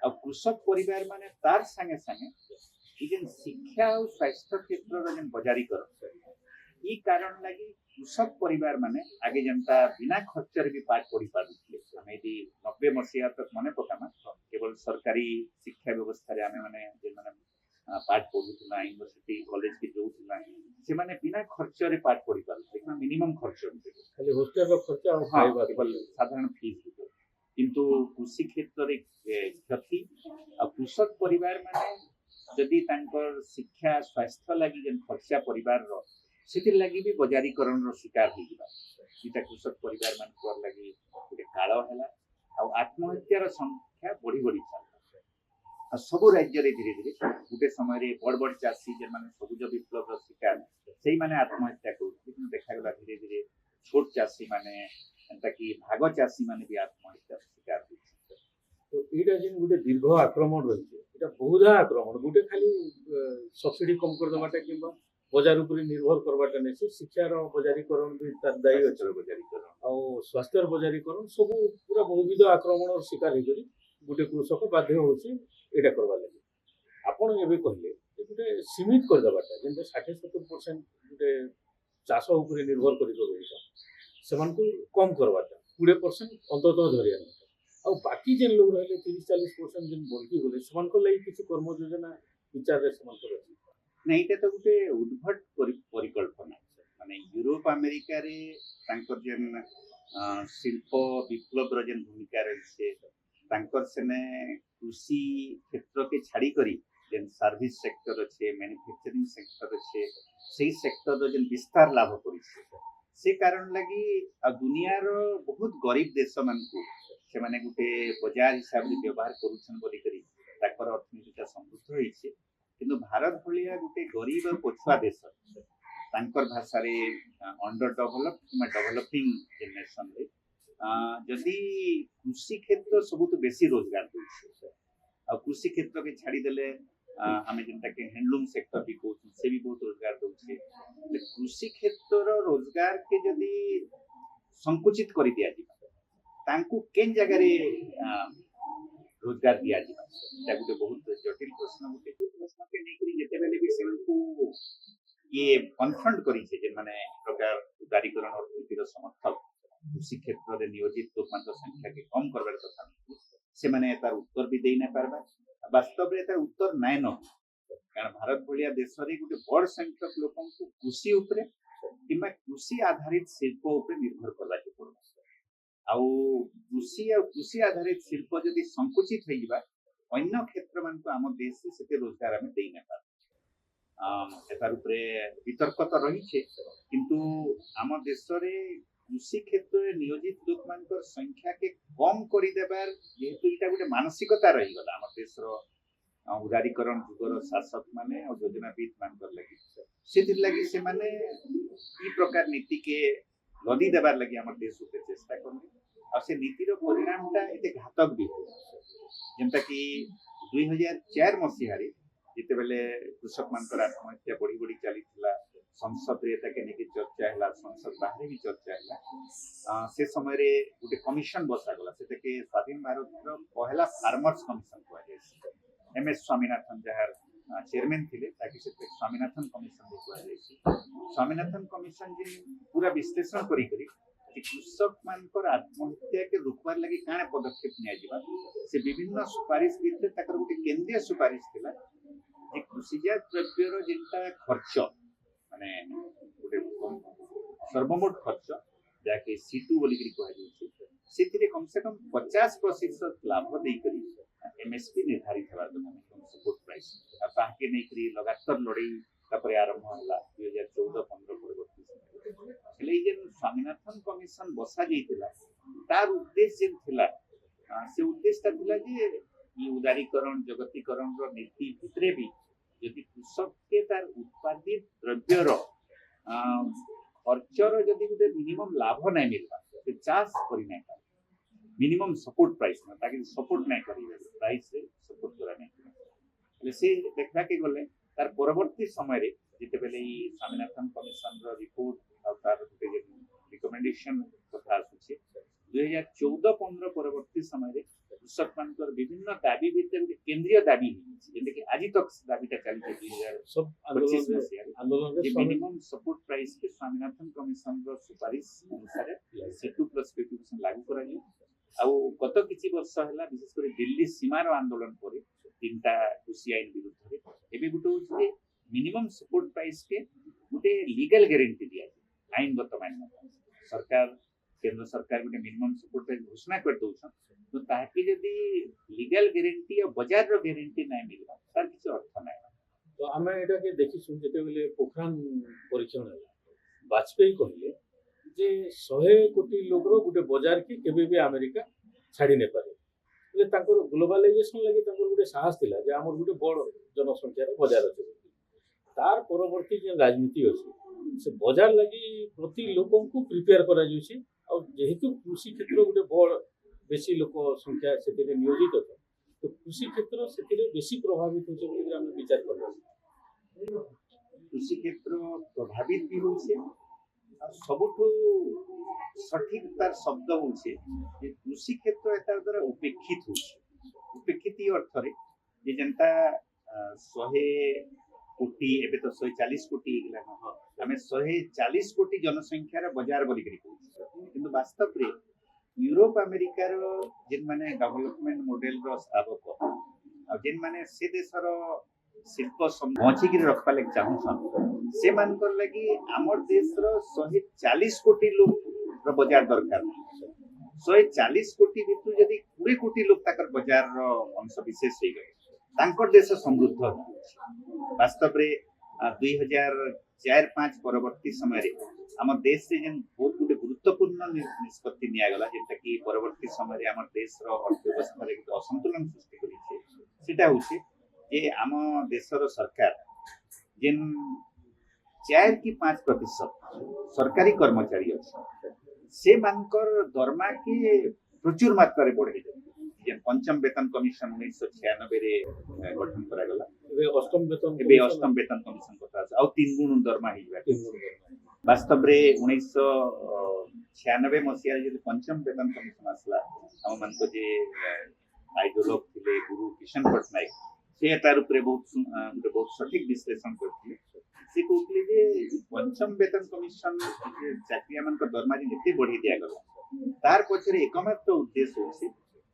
ଆଉ କୃଷକ ପରିବାର ମାନେ ତାର ସାଙ୍ଗେ ସାଙ୍ଗେ ଏ ଯେନ୍ ଶିକ୍ଷା ଆଉ ସ୍ୱାସ୍ଥ୍ୟ କ୍ଷେତ୍ରର ଯେନ୍ ବଜାରୀକରଣ ଇ କାରଣ ଲାଗି କୃଷକ ପରିବାର ମାନେ ଆगे ଯେନ୍ତା ବିନା ଖର୍ଚ୍ଚରେ ବି ପାଠ ପଢି ପାରୁଥିଲେ ଆମେ ଏଠି 90 ମସିହା ତକ ମନେ ପକାମା କେବଳ ସରକାରୀ ଶିକ୍ଷା ବ୍ୟବସ୍ଥାରେ ଆମେ ମାନେ ଯେମାନେ ପାଠ ପଢୁଥିଲା ୟୁନିଭର୍ସିଟି କଲେଜ କି ଯାଉଥିଲା ସେମାନେ ବିନା ଖର୍ଚ୍ଚରେ ପାଠ ପଢି ପାରୁଥିଲେ ମିନିମମ୍ ଖର୍ଚ୍ଚ ଖାଲି ହୋଷ୍ଟେଲର ଖର୍ଚ୍ଚ ଆଉ ଖାଇବା କେବଳ ସାଧାରଣ ଫିସ୍ କିନ୍ତୁ କୃଷି କ୍ଷେତ୍ରରେ କ୍ଷତି ଆଉ କୃଷକ ପରିବାର ମାନେ ଯଦି ତାଙ୍କର ଶିକ୍ଷା ସ୍ୱାସ୍ଥ୍ୟ ଲାଗି ଯେନ୍ ଖର୍ଚ୍ଚା ପରିବାରର ସେଥିର୍ ଲାଗି ବି ବଜାରୀକରଣର ଶିକାର ହେଇଯିବା ଏଇଟା କୃଷକ ପରିବାର ମାନଙ୍କର ଲାଗି ଗୋଟେ କାଳ ହେଲା ଆଉ ଆତ୍ମହତ୍ୟାର ସଂଖ୍ୟା ବଢି ବଢି ଚାଲିଲା ଆଉ ସବୁ ରାଜ୍ୟରେ ଧୀରେ ଧୀରେ ଗୋଟେ ସମୟରେ ବଡ ବଡ ଚାଷୀ ଯେମାନେ ସବୁଜ ବିପ୍ଳବର ଶିକାର ସେଇମାନେ ଆତ୍ମହତ୍ୟା କରୁଥିଲେ କିନ୍ତୁ ଦେଖାଗଲା ଧୀରେ ଧୀରେ ଛୋଟ ଚାଷୀ ମାନେ ଏନ୍ତା କି ଭାଗ ଚାଷୀ ମାନେ ବି ଆତ୍ମହତ୍ୟାର ଶିକାର ହଉଛନ୍ତି ତ ଏଇଟା ଯେନ୍ ଗୋଟେ ଦୀର୍ଘ ଆକ୍ରମଣ ରହିଛି এটা বহুধা আক্রমণ গোটে খালি সবসিডি কম করে দেওয়াটা কিংবা বজার উপরে নির্ভর করবাটা নেই শিক্ষার বজারীকরণ বি তার দায়ী আছে বজাରୀকରଣ ଆଉ ସ୍ୱାସ୍ଥ୍ୟର ବଜାରୀକରଣ ସବୁ ପୁରା ବହୁବିଧ ଆକ୍ରମଣର ଶିକାର ହେଇକରି ଗୋଟେ କୃଷକ ବାଧ୍ୟ ହଉଛି ଏଇଟା କରବାର୍ ଲାଗି ଆପଣ ଏବେ କହିଲେ ଯେ ଗୋଟେ ସୀମିତ କରିଦେବାଟା ଯେମିତି 60-70% ଗୋଟେ ଚାଷ ଉପରେ ନିର୍ଭର କରି ରହୁଛ ସେମାନଙ୍କୁ କମ୍ କରବାଟା 20% ଅନ୍ତତଃ ଧରି ଆଣିବା ଆଉ ବାକି ଯେନ୍ ଲୋକ ରହିଲେ 30-40% ଯେନ୍ ବଳକି ଗଲେ ସେମାନଙ୍କ ଲାଗି କିଛି କର୍ମ ଯୋଜନା ବିଚାରରେ ସେମାନଙ୍କର ଅଛି ନା ଏଇଟା ତ ଗୋଟେ ଉଦ୍ଭଟ ପରିକଳ୍ପନା ମାନେ ୟୁରୋପ ଆମେରିକାରେ ତାଙ୍କର ଯେନ୍ ଶିଳ୍ପ ବିପ୍ଳବର ଯେନ୍ ଭୂମିକା ରହିছে ତାଙ୍କର ସେନେ କୃଷି କ୍ଷେତ୍ରକେ ଛାଡ଼ି କରି ଯେନ୍ ସର୍ଭିସ ସେକ୍ଟର ଅଛି ମ୍ୟାନୁଫ୍ୟାକ୍ଚରିଂ ସେକ୍ଟର ଅଛି ସେଇ ସେକ୍ଟରର ଯେନ୍ ବିସ୍ତାର ଲାଭ କରିছে ସେ କାରଣ ଲାଗି ଆଉ ଦୁନିଆର ବହୁତ ଗରିବ ଦେଶମାନଙ୍କୁ ସେମାନେ ଗୋଟେ ବଜାର ହିସାବରେ ବ୍ୟବହାର କରୁଛନ୍ ବୋଲିକରି ତାଙ୍କର ଅର୍ଥନୀତିଟା ସମୃଦ୍ଧ ହେଇছে କିନ୍ତୁ ଭାରତ ଭଳିଆ ଗୋଟେ ଗରିବ ଆଉ ପଛୁଆ ଦେଶ ତାଙ୍କର ଭାଷାରେ ଅଣ୍ଡର ଡେଭଲପ କିମ୍ବା ଡେଭଲପିଂ ଜେନେରେସନରେ ଯଦି କୃଷି କ୍ଷେତ୍ର ସବୁଠୁ ବେଶୀ ରୋଜଗାର ଦଉଛି ଆଉ କୃଷି କ୍ଷେତ୍ରକେ ଛାଡ଼ିଦେଲେ ଆମେ ଯେନ୍ଟାକି ହ୍ୟାଣ୍ଡଲୁମ୍ ସେକ୍ଟର ବି କହୁଛୁ ସେ ବି ବହୁତ ରୋଜଗାର ଦଉଛି କୃଷି କ୍ଷେତ୍ରର ରୋଜଗାରକେ ଯଦି ସଂକୁଚିତ କରି ଦିଆଯିବ ତାଙ୍କୁ କେନ୍ ଜାଗାରେ ରୋଜଗାର ଦିଆଯିବ ଏଟା ଗୋଟେ ବହୁତ ଜଟିଳ ପ୍ରଶ୍ନ ଗୋଟେ ପ୍ରଶ୍ନକେ ନେଇକରି ଯେତେବେଳେ ବି ସେମାନଙ୍କୁ ଇଏ କନଫ୍ରଣ୍ଟ କରିছে ଯେମାନେ ପ୍ରକାର ଉଦାରୀକରଣ ଅର୍ଥନୀତିର ସମର୍ଥକ କୃଷି କ୍ଷେତ୍ରରେ ନିୟୋଜିତ ଲୋକମାନଙ୍କ ସଂଖ୍ୟାକେ କମ୍ କରିବାର କଥା ସେମାନେ ତାର ଉତ୍ତର ବି ଦେଇ ନାଇଁ ପାରବା ବାସ୍ତବରେ ତାର ଉତ୍ତର ନାଇଁ ନ କାରଣ ଭାରତ ଭଳିଆ ଦେଶରେ ଗୋଟେ ବଡ଼ ସଂଖ୍ୟକ ଲୋକଙ୍କୁ କୃଷି ଉପରେ କିମ୍ବା କୃଷି ଆଧାରିତ ଶିଳ୍ପ ଉପରେ ନିର୍ଭର କରିବାକୁ ପଡିବ ଆଉ କୃଷି ଆଧାରିତ ଶିଳ୍ପ ଯଦି ସଂକୁଚିତ ହେଇଯିବା ଅନ୍ୟ କ୍ଷେତ୍ରମାନଙ୍କୁ ଆମ ଦେଶରେ ସେତେ ରୋଜଗାର ଆମେ ଦେଇ ନାଇଁ ପାରୁ ଏତାର ଉପରେ ବିତର୍କ ତ ରହିছে କିନ୍ତୁ ଆମ ଦେଶରେ କୃଷି କ୍ଷେତ୍ରରେ ନିୟୋଜିତ ଲୋକମାନଙ୍କର ସଂଖ୍ୟାକେ କମ୍ କରିଦେବାର ଯେହେତୁ ଏଇଟା ଗୋଟେ ମାନସିକତା ରହିଗଲା ଆମ ଦେଶର ଉଦାରୀକରଣ ଯୁଗର ଶାସକ ମାନେ ଆଉ ଯୋଜନାବିଦ ମାନଙ୍କର ଲାଗି ସେଥିର୍ଲାଗି ସେମାନେ ଇ ପ୍ରକାର ନୀତିକେ ଲଦି ଦେବାର ଲାଗି ଆମ ଦେଶ ଉପରେ ଚେଷ୍ଟା କରନ୍ତି ଆଉ ସେ ନୀତିର ପରିଣାମଟା ଏତେ ଘାତକ ବି ଯେନ୍ତା କି 2004 ମସିହାରେ ଯେତେବେଳେ କୃଷକମାନଙ୍କର ଆତ୍ମହତ୍ୟା ବଢି ବଢି ଚାଲିଥିଲା संसद रे ताके नेकी चर्चा हला संसद बाहर भी चर्चा हला से समय रे गोटे कमिशन बसा गला से ताके स्वाधीन भारत रो पहला फार्मर्स कमिशन को एम एस स्वामीनाथन जहार चेयरमैन थिले ताकि से स्वामीनाथन कमिशन को स्वामीनाथन कमिशन जे पूरा विश्लेषण करी करी कि कृषक मानकर आत्महत्या के रुकवार लगी काने पदक्षेप निया जिबा से विभिन्न सुपारिश भितर ताकर गोटे केंद्रीय सुपारिश थिला जे कृषिजात द्रव्यर जेंटा खर्च माने गोटे सर्वमोट खर्च जाके C2 बोली करी कहै छै सेतिरे कम से कम 50% लाभ देई करी एमएसपी निर्धारित हेबार କଥା मिनिमम सपोर्ट प्राइस आ ताके नै करी लगातार लड़ाई तापर आरंभ होला 2014-15 परवर्ती हेले जे स्वामीनाथन कमिशन बसा जाइतिला तार उद्देश्य जे थिला से उद्देश्य थिला जे ई उदारीकरण जगतीकरण रो नीति भितरे भी यदि कृषक के तार उत्पादित द्रव्य रो खर्चर यदि गोटे मिनिमम लाभ नै मिलबा से चाष करि नै पाए मिनिमम सपोर्ट प्राइस ना ताकि सपोर्ट नै करि प्राइस से सपोर्ट करा नै ले से देखा के गले तार परवर्ती समय रे जेते बेले ई स्वामीनाथन कमिशन रो रिपोर्ट आ तार गोटे रिकमेंडेशन कथा आछे 2014-15 परवर्ती समय रे कृषक मानकर विभिन्न दाबी भितर केंद्रीय दाबी जेते कि आज तक दाबीटा चली 2000 सब 25 आंदोलन जे मिनिमम सपोर्ट प्राइस के स्वामीनाथन कमिशन रो सुपारिश अनुसार C2 प्लस पेटिशन लागू करा जे आ गत किछि वर्ष हला विशेष कर दिल्ली सीमार आंदोलन पर तीनटा कृषि आईन विरुद्ध रे एबे गुटे होचे मिनिमम सपोर्ट प्राइस के गुटे लीगल गारंटी दिया आईनगत मान्यता सरकार केंद्र सरकार गुटे मिनिमम सपोर्ट प्राइस घोषणा कर दउछन तो ताकि यदि लीगल गारंटी और बाजार रो गारंटी नै मिलबा तार किछ अर्थ नै तो आमे एटा के देखि सुन जेते बेले पोखरान परीक्षण हला वाजपेयी कहले जे 100 कोटी लोग रो गुटे बाजार के केबे भी अमेरिका छाड़ी नै पारे ले तांकर ग्लोबलाइजेशन लागि तांकर गुटे साहस थिला जे हमर गुटे बड़ जनसंख्या रो बाजार अछि तार परवर्ती जे राजनीति अछि से बाजार लागि प्रति लोकन को प्रिपेयर करा जाउछि और जेहेतु कृषि क्षेत्र गुटे बड़ बेसी लोक संख्या से नियोजित होता तो कृषि क्षेत्र से बेसी प्रभावित होचे बोली हम विचार करला कृषि क्षेत्र प्रभावित भी होছে और सबठो सठिक तार शब्द होছে जे कृषि क्षेत्र एतार द्वारा उपेक्षित होছে उपेक्षित अर्थ रे जे जनता 100 कोटी एबे तो 140 कोटी गेला न हमें 140 कोटी जनसंख्या रे बाजार बोली करी किंतु वास्तव रे यूरोप अमेरिका रो जिन माने डेवलपमेंट मॉडल रो स्थापक आ जिन माने से देशर शिल्प पहुंची के रखबा लग चाहूछन से मानकर लगी हमर देश रो 140 कोटी लोग रो बाजार दरकार 140 कोटी भितु यदि 20 कोटी लोग ताकर बाजार रो अंश विशेष हो गए तांकर देश समृद्ध वास्तव रे 2004-5 परवर्ती समय रे हम देश से जन बहुत गुटे गुरुत्वपूर्ण निष्पत्ति निया गला जेता कि परवर्ती समय रे हमर देश रो अर्थव्यवस्था रे गुटे असंतुलन सृष्टि करिছে सेटा होছে जे हम देश रो सरकार जिन 4 की 5% सरकारी कर्मचारी अछि से मानकर दरमा के प्रचुर मात्रा रे बढ़े जे पंचम वेतन कमिशन 1996 रे गठन करा गला एबे अष्टम वेतन कमिशन कथा आ 3 गुण दरमा हिबा वास्तव रे 1996 मसिया जे पंचम वेतन कमिशन आसला हम मानको जे आइडियोलॉग थिले गुरु किशन पटनायक से तार ऊपर बहुत सटीक विश्लेषण करथिले से कहले जे पंचम वेतन कमिशन चाकरिया मान को दरमा जेते बढ़ी दिया गला तार पछरे एकमात्र उद्देश्य होछि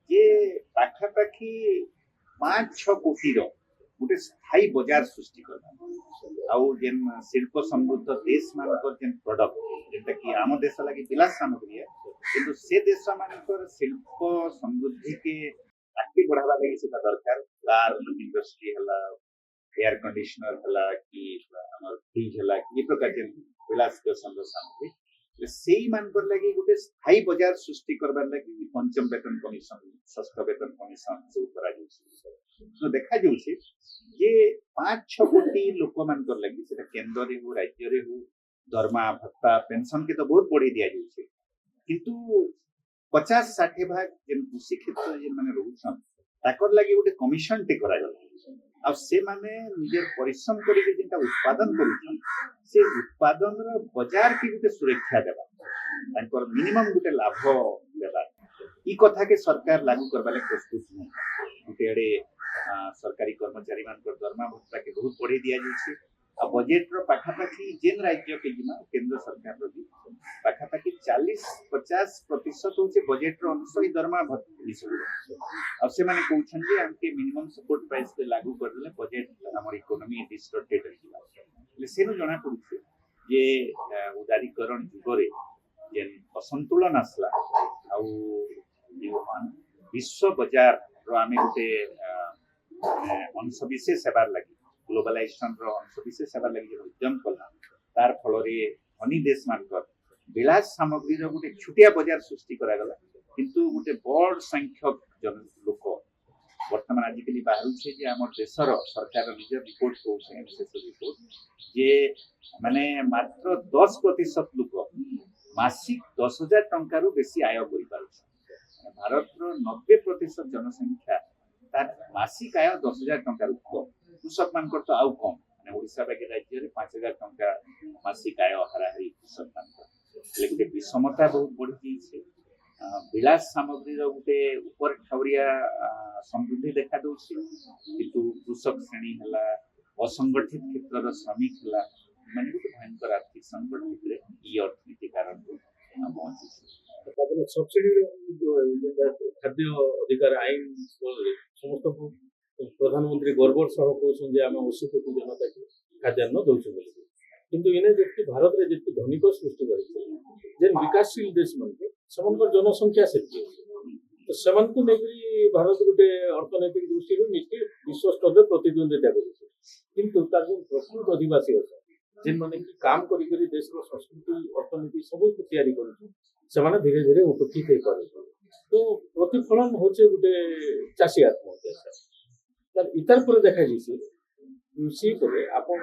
जे पाखा पाखी 5-6 कोटी रो गुटे स्थायी बाजार सृष्टि करना आउ जेन शिल्प समृद्ध देश मानकर जेन प्रोडक्ट जेता कि आम देश लागि विलास सामग्री है किंतु से देश मानकर शिल्प समृद्धि के आगे बढ़ावा लागि से दरकार कार इंडस्ट्री हला एयर कंडीशनर हला कि हमर फ्रिज हला ये प्रकार जेन विलास के सामग्री सेही मानकर लागि गुटे स्थायी बाजार सृष्टि करबार लागि पंचम वेतन कमिशन षष्ठ वेतन कमिशन सब करा जाउछि तो देखा जाउछि जे 5-6 कोटी लोक मानकर लागि सेटा केंद्र रे हो राज्य रे हो दरमा भत्ता पेंशन के तो बहुत बढ़ी दिया जाउछि किंतु 50-60 भाग जेन कृषि क्षेत्र जेन माने रहउछन ताकर लागि गुटे कमिशन टे करा गला आ से माने निजर परिश्रम करके जेंटा उत्पादन करूछन से उत्पादन रो बाजार की गुटे सुरक्षा देबा तांकर मिनिमम गुटे लाभ देबा ई कथा के सरकार लागू करबा ले प्रस्तुत नहीं गुटे एडे सरकारी कर्मचारी मानकर दरमा भत्ता के बहुत बढ़े दिया जाउछि आ बजेट रो पाखापाखी जेन राज्य के जिमा केंद्र सरकार रो भी पाखापाखी 40-50% होचे बजेट रो अंश ई दरमा भत्ता सब अब से माने कहउछन जे हमके मिनिमम सपोर्ट प्राइस पे लागू कर देले बजेट हमर इकोनॉमी डिस्टॉर्टेड रहिबा ले सेनु जणा पड़ुछि जे उदारीकरण जुगरे जेन असंतुलन आसला आ विश्व बाजार रो आमे गुटे अंश विशेष सेवार लगी ग्लोबलाइजेशन रो अंश विशेष सेवार लगी जे उद्यम कला तार फल रे धनी देश मानकर विलास सामग्री रो गुटे छुटिया बाजार सृष्टि करा गला किंतु गुटे बड़ संख्यक जन लोक वर्तमान आजिकली बाहर छे जे हमर देशर सरकार निज रिपोर्ट कहउछे विशेष रिपोर्ट जे माने मात्र 10% लोक मासिक 10,000 टंका रो बेसी आय करि पारुछ भारत रो 90% जनसंख्या तार मासिक आय 10,000 टंका रो कम कृषक मानकर तो आउ कम माने ओडिसा बाकी राज्य रे 5,000 टंका मासिक आय हाराहारी कृषक मानकर लेकिन विषमता बहुत बढ़ी छै विलास सामग्री रो गुटे ऊपर ठावरिया समृद्धि देखा दउछि किंतु कृषक श्रेणी हला असंगठित क्षेत्र रो श्रमिक हला माने गुटे भयंकर आर्थिक संकट भितरे ई अर्थनीति कारण पहुंची सब्सिडी खाद्य अधिकार आईन समस्त प्रधानमंत्री गर्वर सह कहते आम 80 कोटी जनता के खाद्यान्न दौर किंतु इन्हें जी भारत में जी धनिक सृष्टि कर जेन विकासशील देश मन जनसंख्या से तो से भारत गोटे अर्थनैतिक दृष्टि निश्चित विश्व स्तर में प्रतिद्वंदिता कर प्रकृत अधिवासी अच्छा जेन मैंने कि काम करी देश संस्कृति अर्थनीति सब कर धीरे धीरे उपकृत हो पारे तो प्रतिफलन होचे गोटे चाषी आत्महत्या इतार पर देखा जाइए कृषि पर आपन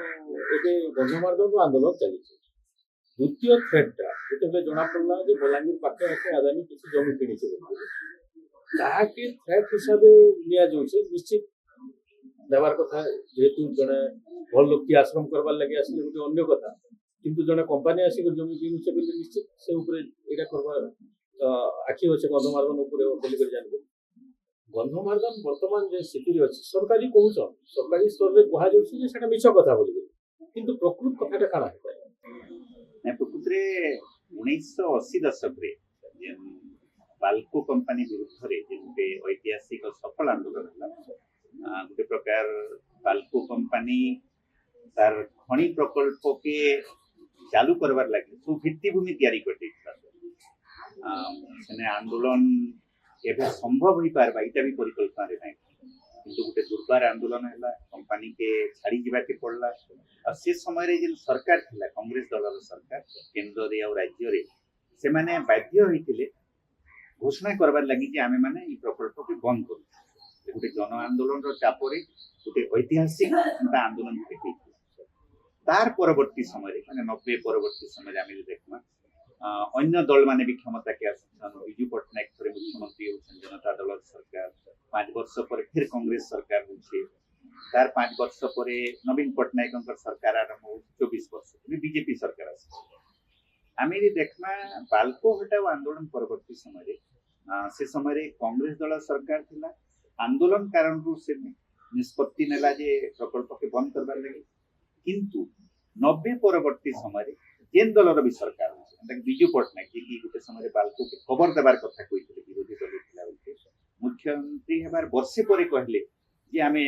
एबे गंधमार्दन आंदोलन चली द्वितीय थ्रेडटा जेते जना पड़ला जे बलांगीर पाखे आके आदानी किसी जमी किनी ताके थ्रेड हिसाब लिया जाउछे निश्चित देवार कथा जेहेतु जने भल लोक की आश्रम करबार लगे आसले गोटे अन्य कथा किंतु जने कंपनी आसी जमी किनुचे बोली निश्चित से ऊपर एटा करबा आखि होचे गंधमार्दन ऊपर बोली कर जानबो गंधमार्दन वर्तमान जे स्थिति अच्छी सरकारी कहून सरकारी स्तर में कह जाए मिछ कथा बोली किंतु प्रकृत कथाटा काना है प्रकृत रे 1980 दशक रे बाल्को कंपनी विरुद्ध रे जे ऐतिहासिक सफल आंदोलन हला गोटे प्रकार बाल्को कंपनी तार खनि प्रकल्प के चालू करबार लागि सु भित्तिभूमि तैयारी करते सेने आंदोलन एबे संभव होई पारबा इटा भी परिकल्पना रे नै किंतु गोटे दुर्बार आंदोलन हैला कंपनी के छाड़ी जीवा के पड़ला और से समय रे जेन सरकार थिला कांग्रेस दलर सरकार केंद्र रे और राज्य रे से माने बाध्य होइतिले घोषणा करबार लागि जे आमे माने ई प्रकल्प के बंद करू गोटे जन आंदोलन रो चाप रे गोटे ऐतिहासिक आंदोलन होई तार परवर्ती समय रे माने 90 परवर्ती समय रे आमे देखमा अन्य दल माने भी क्षमता के आसन विजु पटनायक थरे मुख्यमंत्री होछन जनता दल सरकार 5 वर्ष पर फिर कांग्रेस सरकार होछे तार 5 वर्ष पर नवीन पटनायक अंकर सरकार आरंभ हो 24 वर्ष बीजेपी सरकार आसे आमे देखमा बाल्को हटाओ आंदोलन परवर्ती समय रे से समय रे कांग्रेस दल सरकार थिला आंदोलन कारण रु से निष्पत्ति नेला जे प्रकल्प के बंद करबा लागि किंतु 90 परवर्ती समय रे जेन दलर भी सरकार विजु पटनायक जी गोटे समय बाल्को के खबर देवार कथा कहते विरोधी दल थिला मुख्यमंत्री हेबार वर्षे पर कहले जे आमे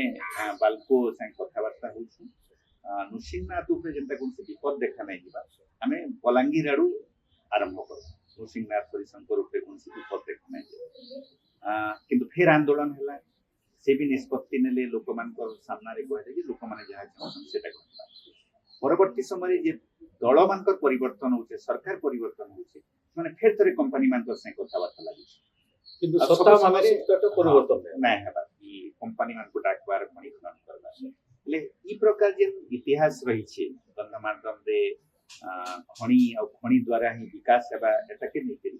बाल्को संग कथबार्ता होछु नृसिंहनाथ उपरे जेंता कोन से विपद देखा नै दिबा आमे बलांगीर आडू आरंभ करू नृसिंहनाथ हरिशंकर उपरे कोन से विपद देखा नै किंतु फिर आंदोलन हैला से भी निष्पत्ति नेले लोक मानकर सामना रे कहले जे लोक माने जहा चाहन सेटा करता परवर्ती समय जे दल मानकर परिवर्तन होचे सरकार परिवर्तन होचे माने फिर थरे कंपनी मानकर से कथबार्ता लागि किंतु सत्ता मानसिकता परिवर्तन नै हेबा ई कंपनी मान को डाकबार मनी खनन करबा ले ई प्रकार जे इतिहास रही छे गंधमार्दन रे खणी और खणी द्वारा ही विकास हेबा एटा के नै करी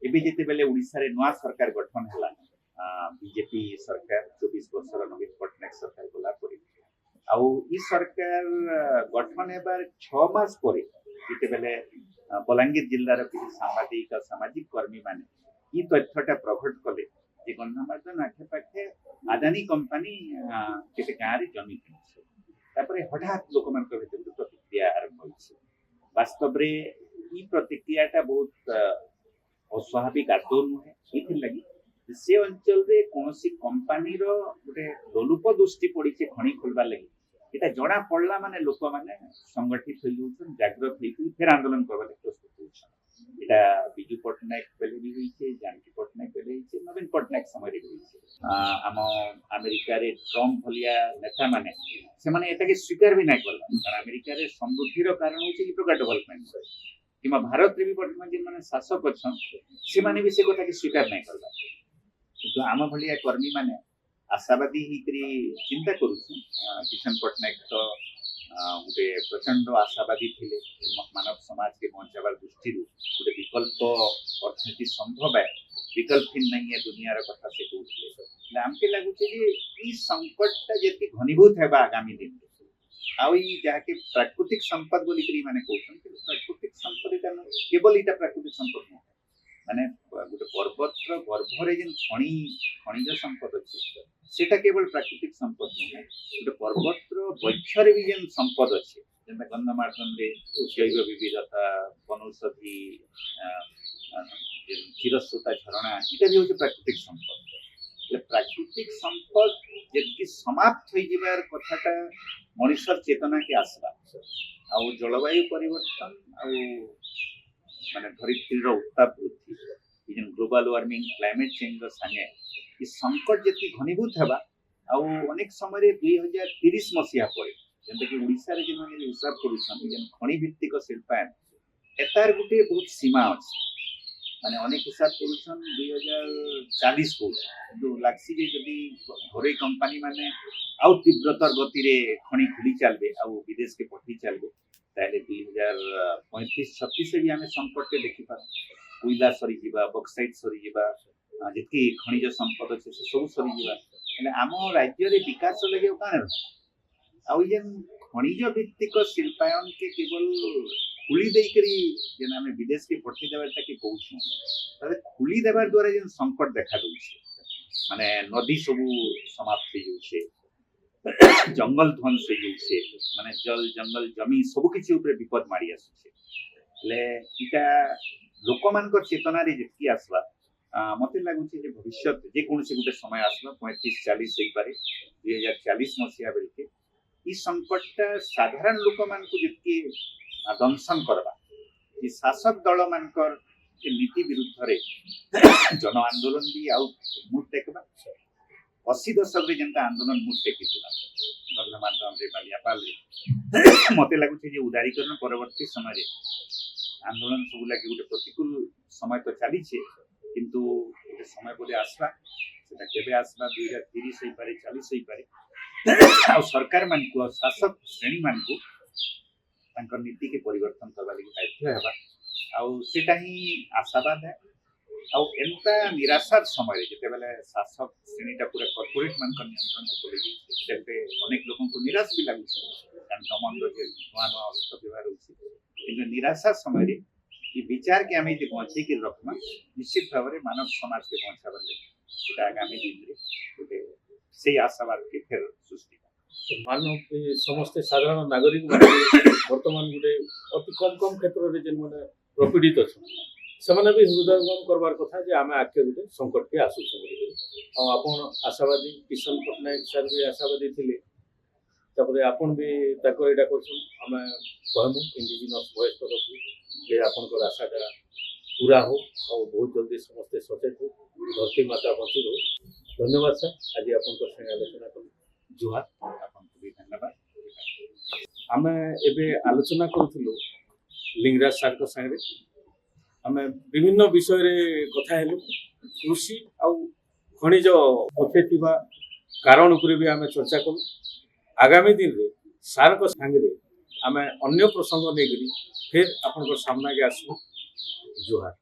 एबे जेते बेले ओडिसा रे नवा सरकार गठन हला बीजेपी सरकार 24 वर्षर नवीन पट्टनायक सरकार गला पर आउ ई सरकार गठन हेबार 6 मास पर जितेबेले बलांगीर जिल्लार किसी सांबादिक सामाजिक कर्मी माने ई तथ्यटा प्रकट कले जे गंधमार्दन आखे पाखे आदानी कंपनी केते गाँव जमी किनी तापर हठात लोक मान प्रतिक्रिया आरंभ होइছে वास्तव रे ई प्रतिक्रियाटा बहुत अस्वाभाविक आदौ नुहे ये लगी से अंचल रे कौनसी कंपनी रो गोटे लोलुप दृष्टि पड़ी खणी खोलवा लगी এটা জনা পড়লা মানে লোক মানে সংগঠিত হই যাচ্ছেন জাগ্রত হই ফের আন্দোলন করবার প্রস্তুত হচ্ছেন এটা বিজু পটনায়ক বেলে भी হইছে জানকী পটনায়ক বেলে হইছে নবীন পটনায়ক সময় হইছে আম আমেরিকার ট্রাম্প ভলিয়া নেতা মানে সে মানে এটাকে স্বীকার भी নাই করলা কারণ আমেরিকার সমৃদ্ধির কারণ হচ্ছে এই প্রকার ডেভেলপমেন্ট কিংবা ভারতরে भी বর্তমান যে মানে শাসক অছন সে মানে भी সে কথাকে স্বীকার নাই করলা কিন্তু আম ভলিয়া কর্মী মানে आशावादी चिंता करुछु किशन पट्टनायक तो गोटे प्रचंड आशावादी थे मानव समाज के बचावार दृष्टि गोटे विकल्प अर्थनीति संभव है विकल्पहीन नहीं है दुनियार कथा से कहते आमके लगुचे ये संकटटा जी घनीभूत है आगामी दिन आई जहाँके प्राकृतिक संपद बोलिक माने कहते प्राकृतिक संपद केवल यहाँ प्राकृतिक संपद नुह माने गोटे पर्वतर गर्भरे जेन खनिज संपद अच्छे सेटा केवल प्राकृतिक संपद नुहे गोटे पर्वतर वक्षरे भी जेन संपद अच्छे जेनता गंधमार्दन रे जैव विविधता वनौषधि चिरस्रोता झरणा इटा भी हूँ प्राकृतिक संपद प्राकृतिक संपद जी समाप्त हो जाबार कथाटा मनुष्यर चेतना के आसला आ जलवायु परिवर्तन आ माने धरित्रीर उत्ताप वृद्धि ग्लोबल वार्मिंग क्लाइमेट चेंज संगे ये संकट जी घनीभूत है अनेक समय 2030 मसीहा पर जेनता कि ओडिशा रे जेन हिसाब करूछन जेन खनि भित्तिक शिल्पायन एतार गुटे बहुत सीमा अछि माने अनेक हिसाब करूछन 2040 को किंतु लागसी जे जदी घरे कंपनी माने आउ तीव्रतर गति रे खनि खुली चलबे आ विदेश के पठी चलबे ताले 2035-36 से भी आम संकट के देखी पार कोईला सरी जीवा बक्साइट सरी जीवा जितकी खनिज संपद अच्छे से सब सरी जीवा आम राज्य रे विकास लगे काण आउ जेन खनिज भित्तिक शिल्पायन के केवल खुली देकरी जेन आम विदेश के पठी देवाटा के कहूँ ताले खुली देवार द्वारा जेन संकट देखा दउछे माने नदी सब समाप्त हो जाउछे जंगल ध्वंस हो जाउछे माने जल जंगल जमी सब किछि ऊपर विपद मारी आसुछे ले इटा लोक मानकर चेतना रे जेतकी आसबा मते लागुछे जे भविष्य जे कोनसे गुटे समय आसबा 35-40 सही पारे 2040 मसीहा बेलके ई संकटटा साधारण लोक मानकु जेतकी दंशन करबा ई शासक दल मानकर के नीति विरुद्ध रे जन आंदोलन भी आउ मुट टेकबा 80 दशक रे जेंता आंदोलन मुट टेकिथिला गंधमार्दन रे बालियापाल रे मते लागुछे जे उदारीकरण परवर्ती समय रे आंदोलन सब लगे गोटे प्रतिकूल समय तो चली किंतु गोटे समय बोले आसला सेटा केबे आसला 2030 होई पारे 40 होई पारे आ सरकार मान को शासक श्रेणी मान को तांकर नीति के परिवर्तन करबा लागि बाध्य हेबा आ सेटा ही आशावाद है आ एंता निराशार समय जेते बेले शासक श्रेणीटा पूरा कॉर्पोरेट मान कर नियंत्रण को ले जेते अनेक लोगों को निराश भी लागु कारण दमन रो जे नुआ नुआ अस्त्र व्यवहार होछि किंतु निराशा समय ये विचार के आम बचे कि रखमा निश्चित भाव में मानव समाज के बचावर लगे आगामी दिन में गोटे से आशावाद के फेर सृष्टि मानव समस्त साधारण नागरिक वर्तमान गोटे अति कम कम क्षेत्र में जेन मैंने प्रपीड़ित अच्छा से भी हृदयंगम करवार कथा जे आम आगे गोटे संकट के आसूँ आपन आशावादी किशन पट्टनायक सर भी आशावादी थे तापर आपन भी ताको एटा करछन हमें कहमु इंडिजिनस वॉइस तरफ जे आपनकर आशाटा पूरा हो और बहुत जल्दी समस्त सचेत हो धरती माता बची रहो धन्यवाद सर आज आपनकर संगे आलोचना कर जुहार आपनको भी धन्यवाद आमे एबे आलोचना करूथिलु लिंगराज सर को संगे आमे विभिन्न विषय रे कथा हेलु कृषि आ खनिज पछे थिबा कारण उपरे भी आमे चर्चा करू आगामी दिन रे सार को संगे आमे अन्य प्रसंग लेकरी फिर आपन सामना के आसू जुहार।